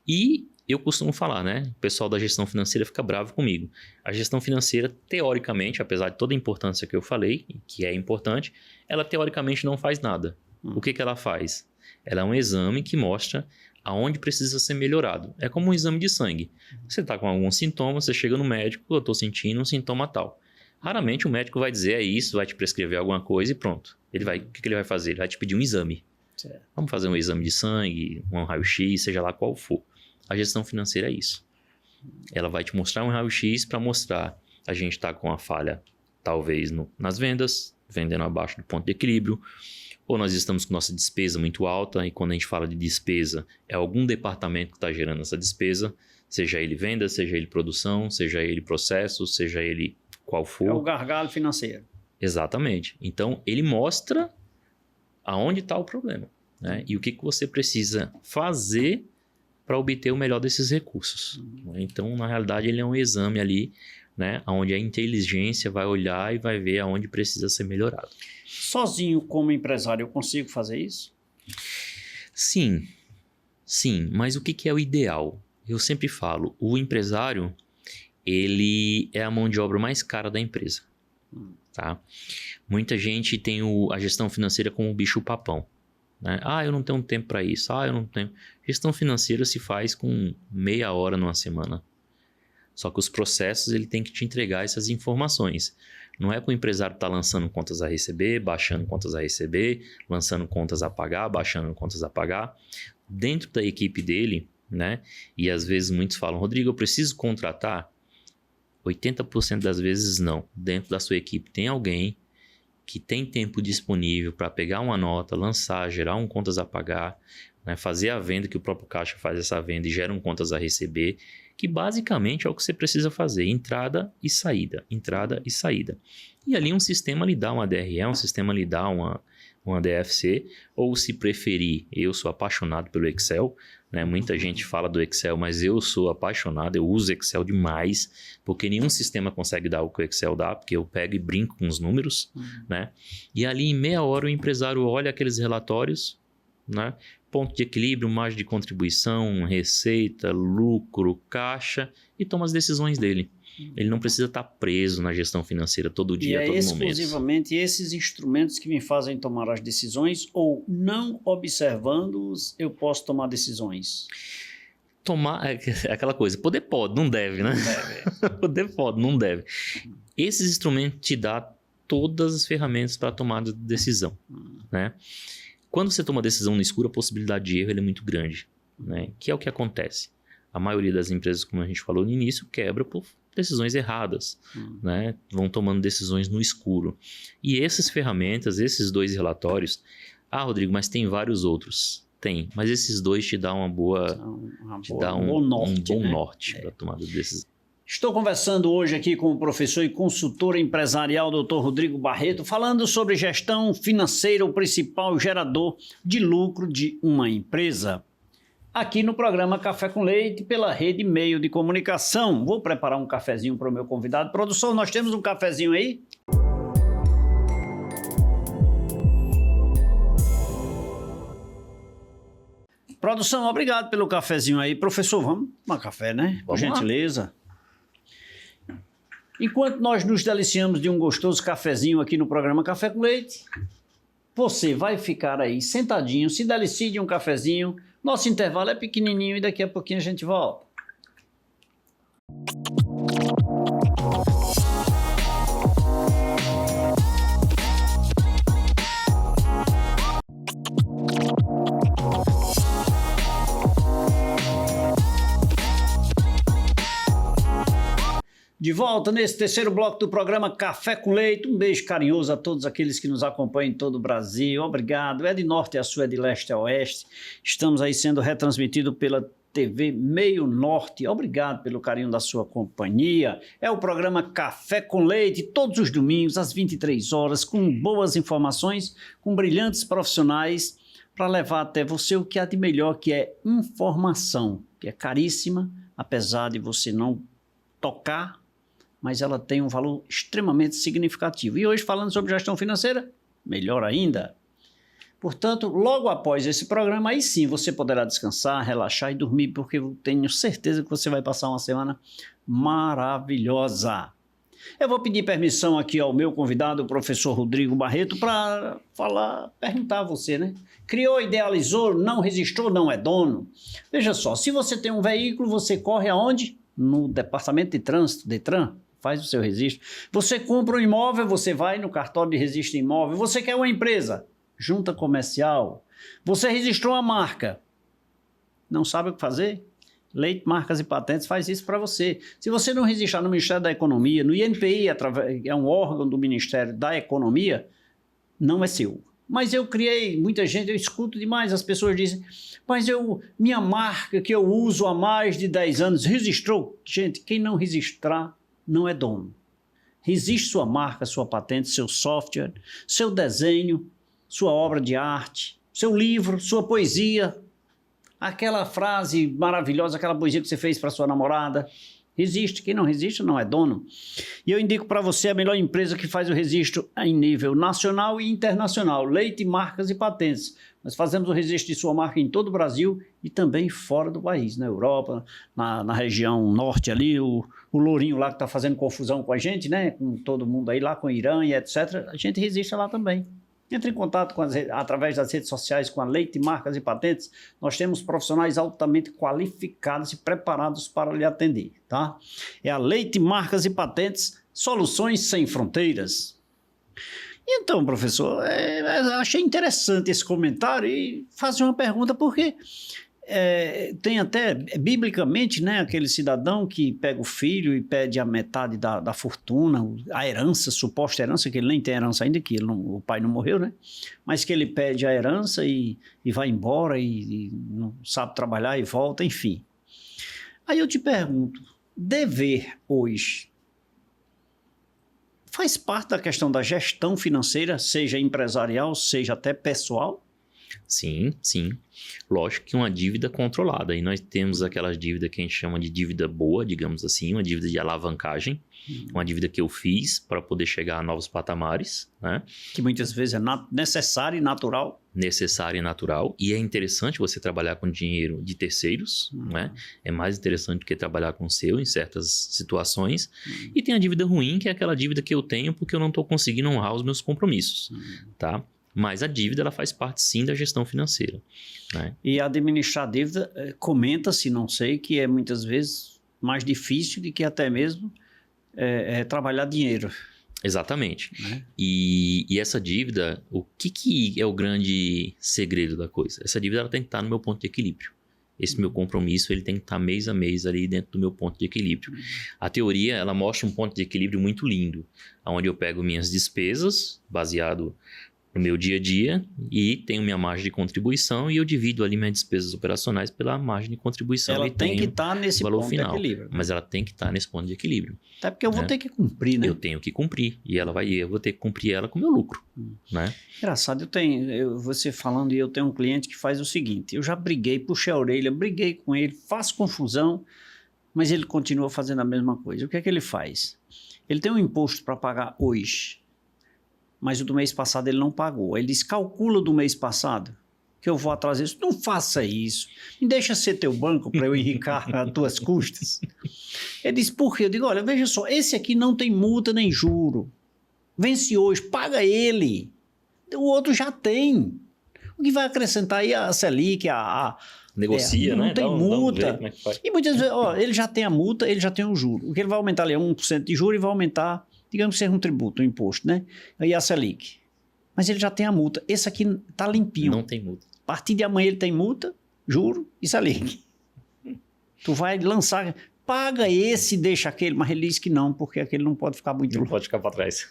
Speaker 2: E eu costumo falar, né? O pessoal da gestão financeira fica bravo comigo. A gestão financeira, teoricamente, apesar de toda a importância que eu falei, que é importante, ela teoricamente não faz nada. O que ela faz? Ela é um exame que mostra aonde precisa ser melhorado. É como um exame de sangue. Você está com algum sintoma, você chega no médico, eu estou sentindo um sintoma tal. Raramente o médico vai dizer isso, vai te prescrever alguma coisa e pronto. O que ele vai fazer? Ele vai te pedir um exame. Certo. Vamos fazer um exame de sangue, um raio-x, seja lá qual for. A gestão financeira é isso. Ela vai te mostrar um raio-x para mostrar a gente está com uma falha, talvez nas vendas, vendendo abaixo do ponto de equilíbrio, ou nós estamos com nossa despesa muito alta, e quando a gente fala de despesa, é algum departamento que está gerando essa despesa, seja ele venda, seja ele produção, seja ele processo, seja ele qual for.
Speaker 1: É o gargalo financeiro.
Speaker 2: Exatamente. Então, ele mostra aonde está o problema, né? E o que você precisa fazer para obter o melhor desses recursos. Então, na realidade, ele é um exame ali, né, onde a inteligência vai olhar e vai ver aonde precisa ser melhorado.
Speaker 1: Sozinho, como empresário, eu consigo fazer isso?
Speaker 2: Sim, mas o que é o ideal? Eu sempre falo, o empresário, ele é a mão de obra mais cara da empresa. Tá? Muita gente tem a gestão financeira como o bicho-papão. Né? Eu não tenho tempo para isso. Eu não tenho. Gestão financeira se faz com meia hora numa semana. Só que os processos ele tem que te entregar essas informações. Não é para o empresário estar lançando contas a receber, baixando contas a receber, lançando contas a pagar, baixando contas a pagar. Dentro da equipe dele, né? E às vezes muitos falam, Rodrigo, eu preciso contratar? 80% das vezes não. Dentro da sua equipe tem alguém que tem tempo disponível para pegar uma nota, lançar, gerar um contas a pagar, né, fazer a venda, que o próprio caixa faz essa venda e gera um contas a receber, que basicamente é o que você precisa fazer, entrada e saída, entrada e saída. E ali um sistema lhe dá uma DRE, um sistema lhe dá uma DFC, ou se preferir, eu sou apaixonado pelo Excel, né? Muita gente fala do Excel, mas eu sou apaixonado, eu uso Excel demais, porque nenhum sistema consegue dar o que o Excel dá, porque eu pego e brinco com os números, né? E ali em meia hora o empresário olha aqueles relatórios, né? Ponto de equilíbrio, margem de contribuição, receita, lucro, caixa, e toma as decisões dele. Ele não precisa estar preso na gestão financeira todo dia, todo momento. E é
Speaker 1: exclusivamente esses instrumentos que me fazem tomar as decisões, ou não observando-os, eu posso tomar decisões?
Speaker 2: Tomar é aquela coisa, poder pode, não deve, né? Poder pode, não deve. Esses instrumentos te dão todas as ferramentas para tomada de decisão, né? Quando você toma decisão no escuro, a possibilidade de erro é muito grande, né? Que é o que acontece. A maioria das empresas, como a gente falou no início, quebra por decisões erradas, né? Vão tomando decisões no escuro. E essas ferramentas, esses 2 relatórios... Rodrigo, mas tem vários outros. Tem, mas esses 2 te dão um bom norte para tomada de decisão.
Speaker 1: Estou conversando hoje aqui com o professor e consultor empresarial Dr. Rodrigo Barreto, falando sobre gestão financeira, o principal gerador de lucro de uma empresa. Aqui no programa Café com Leite, pela Rede Meio de Comunicação. Vou preparar um cafezinho para o meu convidado. Produção, nós temos um cafezinho aí? Produção, obrigado pelo cafezinho aí. Professor, vamos tomar café, né? Por gentileza. Enquanto nós nos deliciamos de um gostoso cafezinho aqui no programa Café com Leite, você vai ficar aí sentadinho, se delicie de um cafezinho. Nosso intervalo é pequenininho e daqui a pouquinho a gente volta. De volta nesse terceiro bloco do programa Café com Leite. Um beijo carinhoso a todos aqueles que nos acompanham em todo o Brasil. Obrigado. É de norte a sul, é de leste a oeste. Estamos aí sendo retransmitido pela TV Meio Norte. Obrigado pelo carinho da sua companhia. É o programa Café com Leite, todos os domingos, às 23 horas, com boas informações, com brilhantes profissionais, para levar até você o que há de melhor, que é informação, que é caríssima, apesar de você não tocar, mas ela tem um valor extremamente significativo. E hoje, falando sobre gestão financeira, melhor ainda. Portanto, logo após esse programa, aí sim você poderá descansar, relaxar e dormir, porque eu tenho certeza que você vai passar uma semana maravilhosa. Eu vou pedir permissão aqui ao meu convidado, o professor Rodrigo Barreto, para perguntar a você, né? Criou, idealizou, não registrou, não é dono? Veja só, se você tem um veículo, você corre aonde? No Departamento de Trânsito, Detran, faz o seu registro. Você compra um imóvel, você vai no cartório de registro de imóvel. Você quer uma empresa, junta comercial. Você registrou uma marca, não sabe o que fazer? Leite, Marcas e Patentes faz isso para você. Se você não registrar no Ministério da Economia, no INPI, é um órgão do Ministério da Economia, não é seu. Mas eu criei, muita gente, eu escuto demais, as pessoas dizem, mas minha marca que eu uso há mais de 10 anos, registrou? Gente, quem não registrar não é dono. Registre sua marca, sua patente, seu software, seu desenho, sua obra de arte, seu livro, sua poesia, aquela frase maravilhosa, aquela poesia que você fez para sua namorada. Resiste, quem não resiste não é dono. E eu indico para você a melhor empresa que faz o registro em nível nacional e internacional, Leite, Marcas e Patentes. Nós fazemos o registro de sua marca em todo o Brasil e também fora do país, na Europa, na região norte ali, o Lourinho lá que está fazendo confusão com a gente, né? Com todo mundo aí lá, com o Irã e etc. A gente registra lá também. Entre em contato através das redes sociais com a Leite, Marcas e Patentes. Nós temos profissionais altamente qualificados e preparados para lhe atender, tá? É a Leite, Marcas e Patentes, soluções sem fronteiras. Então, professor, achei interessante esse comentário e fazer uma pergunta, porque tem até, biblicamente, né, aquele cidadão que pega o filho e pede a metade da fortuna, a herança, suposta herança, que ele nem tem herança ainda, que o pai não morreu, né? Mas que ele pede a herança e vai embora e não sabe trabalhar e volta, enfim. Aí eu te pergunto, dever hoje faz parte da questão da gestão financeira, seja empresarial, seja até pessoal?
Speaker 2: Sim, sim. Lógico que uma dívida controlada. E nós temos aquelas dívidas que a gente chama de dívida boa, digamos assim, uma dívida de alavancagem, uma dívida que eu fiz para poder chegar a novos patamares, né?
Speaker 1: Que muitas vezes é necessária e natural.
Speaker 2: Necessária e natural. E é interessante você trabalhar com dinheiro de terceiros, né? É mais interessante do que trabalhar com o seu em certas situações. E tem a dívida ruim, que é aquela dívida que eu tenho porque eu não estou conseguindo honrar os meus compromissos, tá? Mas a dívida, ela faz parte, sim, da gestão financeira, né? E
Speaker 1: administrar a dívida, comenta-se, não sei, que é muitas vezes mais difícil do que até mesmo trabalhar dinheiro.
Speaker 2: Exatamente. Né? E essa dívida, o que é o grande segredo da coisa? Essa dívida, ela tem que estar no meu ponto de equilíbrio. Esse meu compromisso, ele tem que estar mês a mês ali dentro do meu ponto de equilíbrio. A teoria, ela mostra um ponto de equilíbrio muito lindo, onde eu pego minhas despesas, baseado no meu dia a dia, e tenho minha margem de contribuição, e eu divido ali minhas despesas operacionais pela margem de contribuição.
Speaker 1: Ela tem que estar nesse
Speaker 2: valor
Speaker 1: ponto
Speaker 2: final,
Speaker 1: de equilíbrio.
Speaker 2: Mas ela tem que estar nesse ponto de equilíbrio.
Speaker 1: Até porque eu vou ter que cumprir, né?
Speaker 2: Eu tenho que cumprir, e eu vou ter que cumprir ela com o meu lucro, né?
Speaker 1: Engraçado, você falando, e eu tenho um cliente que faz o seguinte, eu já briguei, puxei a orelha, briguei com ele, faço confusão, mas ele continua fazendo a mesma coisa. O que é que ele faz? Ele tem um imposto para pagar hoje, mas o do mês passado ele não pagou. Ele descalcula do mês passado. que eu vou atrás disso. Não faça isso. Me deixa ser teu banco para eu enricar as tuas custas. Ele disse, por quê? Eu digo, olha, veja só, esse aqui não tem multa nem juro. Vence hoje, paga ele. O outro já tem. O que vai acrescentar aí a Selic,
Speaker 2: negocia,
Speaker 1: não
Speaker 2: né?
Speaker 1: tem multa.
Speaker 2: Como é que faz.
Speaker 1: E muitas vezes, ele já tem a multa, ele já tem o juro. O que ele vai aumentar ali é 1% de juro e vai aumentar, digamos que seja um tributo, um imposto, né? Aí a Selic. Mas ele já tem a multa. Esse aqui tá limpinho.
Speaker 2: Não tem multa.
Speaker 1: A partir de amanhã ele tem multa, juro e Selic. Tu vai lançar, paga esse e deixa aquele, mas ele diz que não, porque aquele não pode ficar muito
Speaker 2: Não
Speaker 1: longe.
Speaker 2: pode ficar para trás.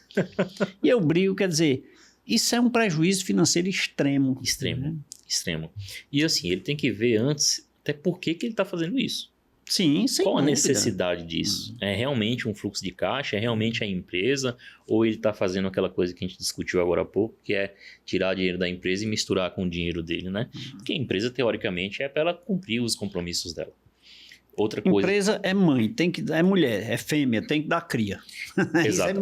Speaker 1: E eu brigo, quer dizer, isso é um prejuízo financeiro extremo.
Speaker 2: Extremo. Extremo. E assim, ele tem que ver antes até por que ele está fazendo isso.
Speaker 1: Sim, sem
Speaker 2: Qual a
Speaker 1: dúvida.
Speaker 2: necessidade disso? É realmente um fluxo de caixa? É realmente a empresa? Ou ele está fazendo aquela coisa que a gente discutiu agora há pouco, que é tirar dinheiro da empresa e misturar com o dinheiro dele, né? Porque a empresa, teoricamente, é para ela cumprir os compromissos dela. Outra coisa...
Speaker 1: Empresa é mãe, é mulher, é fêmea, tem que dar cria. Isso é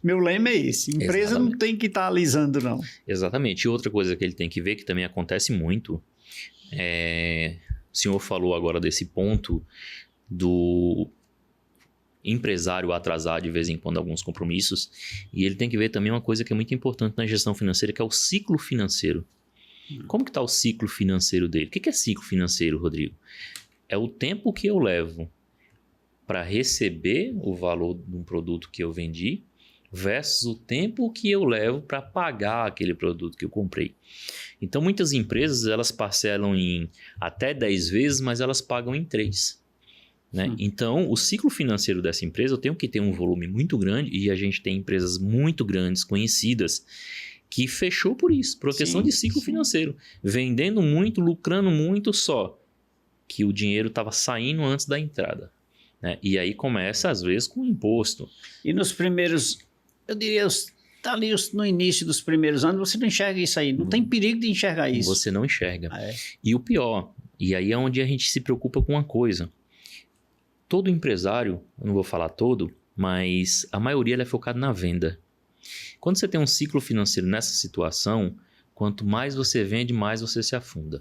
Speaker 1: meu lema é esse. Empresa
Speaker 2: Exatamente.
Speaker 1: não tem que estar alisando, não.
Speaker 2: Exatamente. E outra coisa que ele tem que ver, que também acontece muito, o senhor falou agora desse ponto do empresário atrasar de vez em quando alguns compromissos, e ele tem que ver também uma coisa que é muito importante na gestão financeira, que é o ciclo financeiro. Como que está o ciclo financeiro dele? O que é ciclo financeiro, Rodrigo? É o tempo que eu levo para receber o valor de um produto que eu vendi versus o tempo que eu levo para pagar aquele produto que eu comprei. Então, muitas empresas, elas parcelam em até 10 vezes, mas elas pagam em 3. Né? Então, o ciclo financeiro dessa empresa, eu tenho que ter um volume muito grande, e a gente tem empresas muito grandes, conhecidas, que fechou por isso, por questão de ciclo financeiro. Vendendo muito, lucrando muito só, que o dinheiro estava saindo antes da entrada. Né? E aí começa, às vezes, com imposto.
Speaker 1: E nos primeiros, eu diria, tá ali no início dos primeiros anos, você não enxerga isso aí. Não tem perigo de enxergar isso.
Speaker 2: Você não enxerga.
Speaker 1: É.
Speaker 2: E o pior, e aí é onde a gente se preocupa com uma coisa. Todo empresário, eu não vou falar todo, mas a maioria ele é focado na venda. Quando você tem um ciclo financeiro nessa situação, quanto mais você vende, mais você se afunda.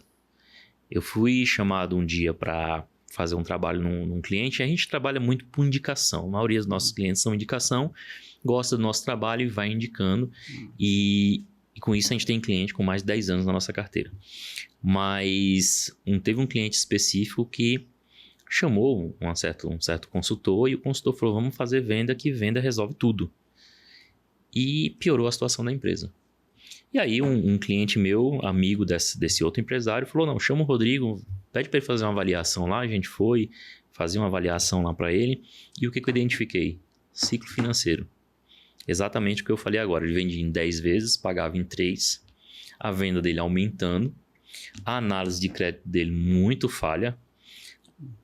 Speaker 2: Eu fui chamado um dia para fazer um trabalho num cliente, e a gente trabalha muito por indicação. A maioria dos nossos clientes são indicação, gosta do nosso trabalho e vai indicando. E com isso a gente tem cliente com mais de 10 anos na nossa carteira. Mas teve um cliente específico que chamou um certo consultor, e o consultor falou, vamos fazer venda, que venda resolve tudo. E piorou a situação da empresa. E aí um cliente meu, amigo desse outro empresário, falou, não, chama o Rodrigo, pede para ele fazer uma avaliação lá. A gente foi fazer uma avaliação lá para ele. E o que eu identifiquei? Ciclo financeiro. Exatamente o que eu falei agora. Ele vendia em 10 vezes, pagava em 3. A venda dele aumentando. A análise de crédito dele muito falha.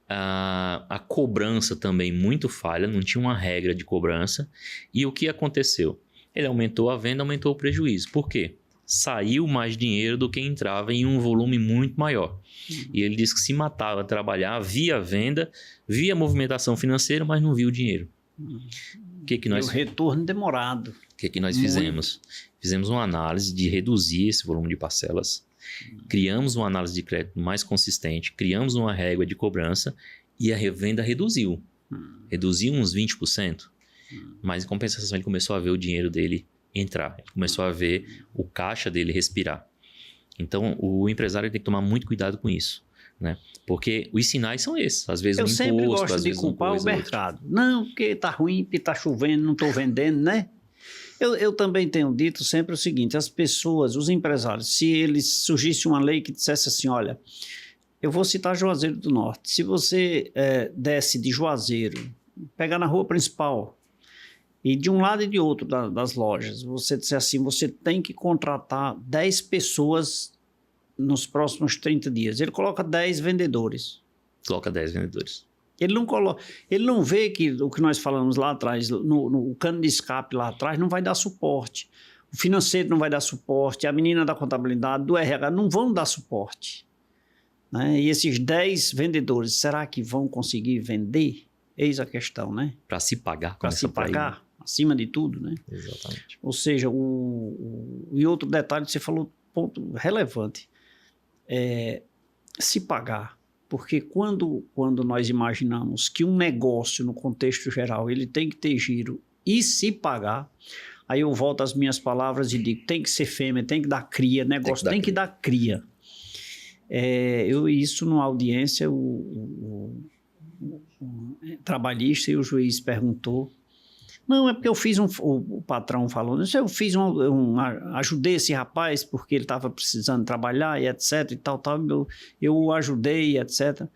Speaker 2: A cobrança também muito falha. Não tinha uma regra de cobrança. E o que aconteceu? Ele aumentou a venda, aumentou o prejuízo. Por quê? Saiu mais dinheiro do que entrava em um volume muito maior. E ele disse que se matava a trabalhar via venda, via movimentação financeira, mas não via o dinheiro. O que nós...
Speaker 1: O retorno demorado.
Speaker 2: O que nós fizemos? Fizemos uma análise de reduzir esse volume de parcelas. Criamos uma análise de crédito mais consistente. Criamos uma régua de cobrança e a revenda reduziu. Reduziu uns 20%. Mas em compensação ele começou a ver o dinheiro dele entrar. Ele começou a ver o caixa dele respirar. Então o empresário tem que tomar muito cuidado com isso. Né? Porque os sinais são esses. Às vezes
Speaker 1: eu
Speaker 2: um imposto,
Speaker 1: sempre gosto
Speaker 2: às
Speaker 1: de
Speaker 2: vezes
Speaker 1: culpar o mercado. Não, porque tá ruim, porque tá chovendo, não estou vendendo, né? Eu também tenho dito sempre o seguinte, as pessoas, os empresários, se eles surgisse uma lei que dissesse assim, olha, eu vou citar Juazeiro do Norte, se você desce de Juazeiro, pegar na rua principal, e de um lado e de outro das lojas, você disser assim, você tem que contratar 10 pessoas nos próximos 30 dias. Ele coloca 10 vendedores.
Speaker 2: Coloca 10 vendedores.
Speaker 1: Ele não vê que o que nós falamos lá atrás, no cano de escape lá atrás, não vai dar suporte. O financeiro não vai dar suporte, a menina da contabilidade, do RH, não vão dar suporte. Né? E esses 10 vendedores, será que vão conseguir vender? Eis a questão, né?
Speaker 2: Para se pagar.
Speaker 1: Para se pagar, acima de tudo, né?
Speaker 2: Exatamente.
Speaker 1: Ou seja, e outro detalhe que você falou, ponto relevante. se pagar. Porque quando nós imaginamos que um negócio, no contexto geral, ele tem que ter giro e se pagar, aí eu volto às minhas palavras e digo, tem que ser fêmea, tem que dar cria, negócio tem que dar cria. Isso numa audiência, o trabalhista e o juiz perguntou, não, é porque eu fiz o patrão falou, eu fiz ajudei esse rapaz porque ele estava precisando trabalhar e etc e tal, eu o ajudei, etc.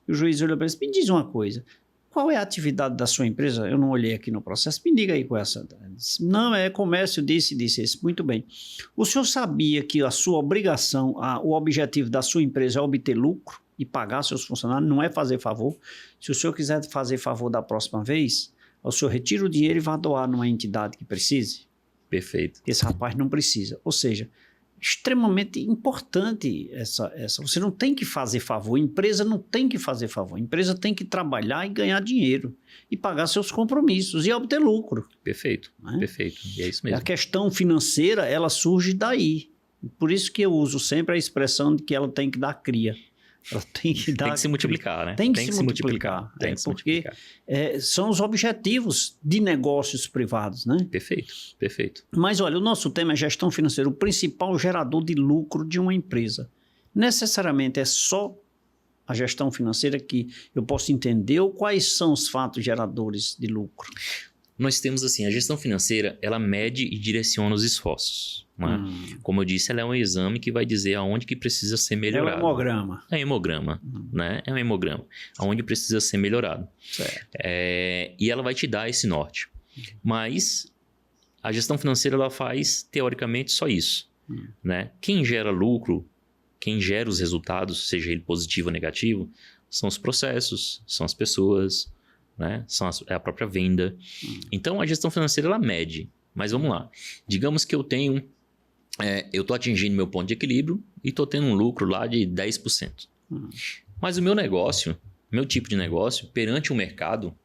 Speaker 1: E o juiz olhou para ele e disse, me diz uma coisa, qual é a atividade da sua empresa? Eu não olhei aqui no processo, me diga aí com essa. Disse, não, é comércio, disse esse. Muito bem. O senhor sabia que a sua obrigação, o objetivo da sua empresa é obter lucro e pagar seus funcionários, não é fazer favor? Se o senhor quiser fazer favor da próxima vez, o senhor retira o dinheiro e vai doar numa entidade que precise?
Speaker 2: Perfeito.
Speaker 1: Esse rapaz não precisa. Ou seja, extremamente importante essa. Você não tem que fazer favor, a empresa não tem que fazer favor, a empresa tem que trabalhar e ganhar dinheiro e pagar seus compromissos e obter lucro.
Speaker 2: Perfeito, né? Perfeito, e é isso mesmo.
Speaker 1: A questão financeira, ela surge daí. Por isso que eu uso sempre a expressão de que ela tem que dar cria. Ela tem que
Speaker 2: se multiplicar, né?
Speaker 1: Tem que se multiplicar. Porque são os objetivos de negócios privados, né?
Speaker 2: Perfeito, perfeito.
Speaker 1: Mas olha, o nosso tema é gestão financeira, o principal gerador de lucro de uma empresa. Necessariamente é só a gestão financeira que eu posso entender ou quais são os fatos geradores de lucro?
Speaker 2: Nós temos assim, a gestão financeira, ela mede e direciona os esforços. Né? Como eu disse, ela é um exame que vai dizer aonde que precisa ser melhorado.
Speaker 1: É um hemograma.
Speaker 2: É um hemograma, né? É um hemograma, aonde precisa ser melhorado.
Speaker 1: Certo.
Speaker 2: E ela vai te dar esse norte. Mas a gestão financeira, ela faz, teoricamente, só isso. Né? Quem gera lucro, quem gera os resultados, seja ele positivo ou negativo, são os processos, são as pessoas, né? É a própria venda. Então, a gestão financeira, ela mede. Mas vamos lá. Digamos que eu estou atingindo meu ponto de equilíbrio e estou tendo um lucro lá de 10%. Mas o meu negócio, meu tipo de negócio, perante o mercado,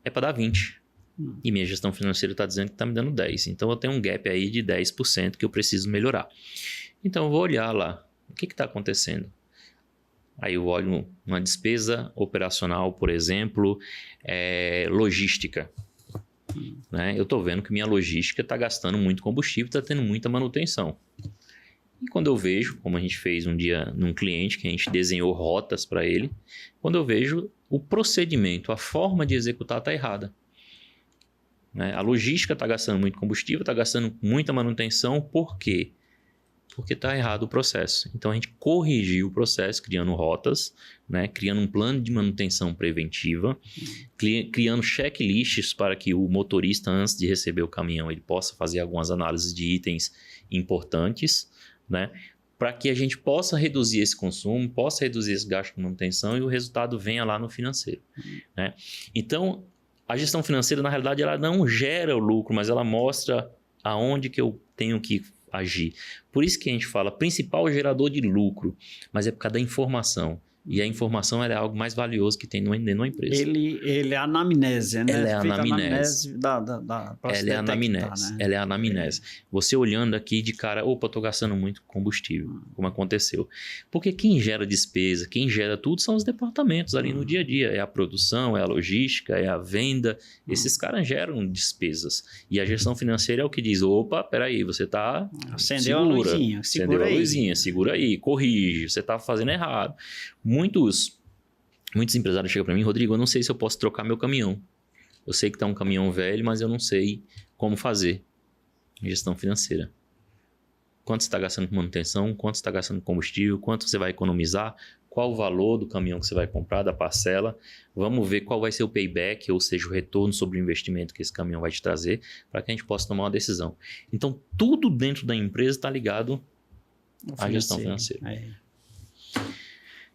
Speaker 2: é para dar 20%. E minha gestão financeira está dizendo que está me dando 10%. Então, eu tenho um gap aí de 10% que eu preciso melhorar. Então, eu vou olhar lá. O que está acontecendo? Aí eu olho uma despesa operacional, por exemplo, logística. Né? Eu estou vendo que minha logística está gastando muito combustível, está tendo muita manutenção. E quando eu vejo, como a gente fez um dia num cliente, que a gente desenhou rotas para ele, quando eu vejo o procedimento, a forma de executar está errada. Né? A logística está gastando muito combustível, está gastando muita manutenção, por quê? Porque está errado o processo. Então, a gente corrigiu o processo criando rotas, né? Criando um plano de manutenção preventiva, criando checklists para que o motorista, antes de receber o caminhão, ele possa fazer algumas análises de itens importantes, né? Para que a gente possa reduzir esse consumo, possa reduzir esse gasto de manutenção e o resultado venha lá no financeiro. Né? Então, a gestão financeira, na realidade, ela não gera o lucro, mas ela mostra aonde que eu tenho que agir. Por isso que a gente fala principal gerador de lucro, mas é por causa da informação. E a informação é algo mais valioso que tem numa empresa.
Speaker 1: Ele é a anamnese, né?
Speaker 2: Ela é a anamnese. Ela é a anamnese. Né? Ela é a anamnese. Você olhando aqui de cara, opa, eu estou gastando muito combustível, como aconteceu. Porque quem gera despesa, quem gera tudo são os departamentos ali no dia a dia. É a produção, é a logística, é a venda. Esses caras geram despesas. E a gestão financeira é o que diz, opa, peraí, você está
Speaker 1: Acendeu a luzinha,
Speaker 2: segura aí. Segura aí, corrige, você está fazendo errado. Muitos empresários chegam para mim, Rodrigo, eu não sei se eu posso trocar meu caminhão. Eu sei que está um caminhão velho, mas eu não sei como fazer. Gestão financeira. Quanto você está gastando com manutenção, quanto você está gastando com combustível, quanto você vai economizar, qual o valor do caminhão que você vai comprar, da parcela. Vamos ver qual vai ser o payback, ou seja, o retorno sobre o investimento que esse caminhão vai te trazer, para que a gente possa tomar uma decisão. Então, tudo dentro da empresa está ligado à gestão financeira.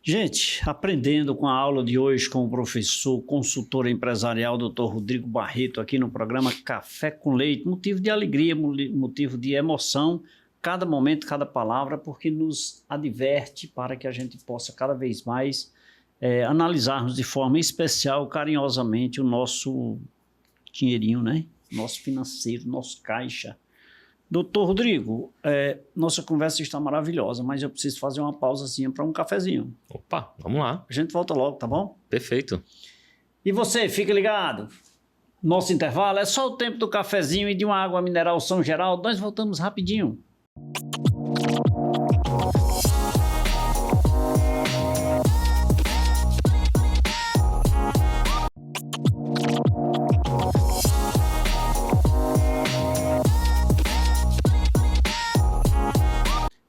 Speaker 1: Gente, aprendendo com a aula de hoje com o professor, consultor empresarial, Dr. Rodrigo Barreto, aqui no programa Café com Leite. Motivo de alegria, motivo de emoção, cada momento, cada palavra, porque nos adverte para que a gente possa cada vez mais analisarmos de forma especial, carinhosamente, o nosso dinheirinho, né? Nosso financeiro, nosso caixa. Doutor Rodrigo, nossa conversa está maravilhosa, mas eu preciso fazer uma pausazinha para um cafezinho.
Speaker 2: Opa, vamos lá.
Speaker 1: A gente volta logo, tá bom?
Speaker 2: Perfeito.
Speaker 1: E você, fica ligado. Nosso intervalo é só o tempo do cafezinho e de uma água mineral São Geraldo. Nós voltamos rapidinho.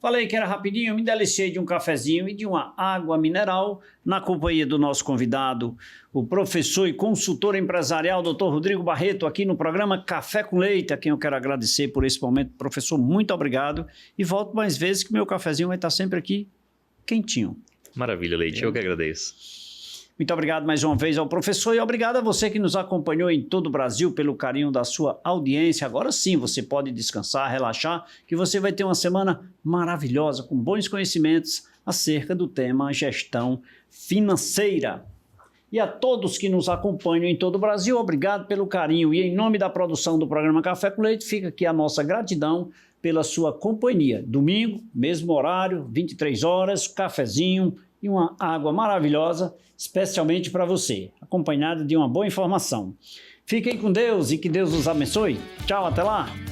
Speaker 1: Falei que era rapidinho, me deliciei de um cafezinho e de uma água mineral na companhia do nosso convidado, o professor e consultor empresarial, Dr. Rodrigo Barreto, aqui no programa Café com Leite, a quem eu quero agradecer por esse momento. Professor, muito obrigado e volto mais vezes que meu cafezinho vai estar sempre aqui quentinho.
Speaker 2: Maravilha, Leite, eu que agradeço.
Speaker 1: Muito obrigado mais uma vez ao professor e obrigado a você que nos acompanhou em todo o Brasil pelo carinho da sua audiência. Agora sim, você pode descansar, relaxar, que você vai ter uma semana maravilhosa com bons conhecimentos acerca do tema gestão financeira. E a todos que nos acompanham em todo o Brasil, obrigado pelo carinho e em nome da produção do programa Café com Leite, fica aqui a nossa gratidão pela sua companhia. Domingo, mesmo horário, 23 horas, cafezinho e uma água maravilhosa, especialmente para você, acompanhada de uma boa informação. Fiquem com Deus e que Deus os abençoe. Tchau, até lá!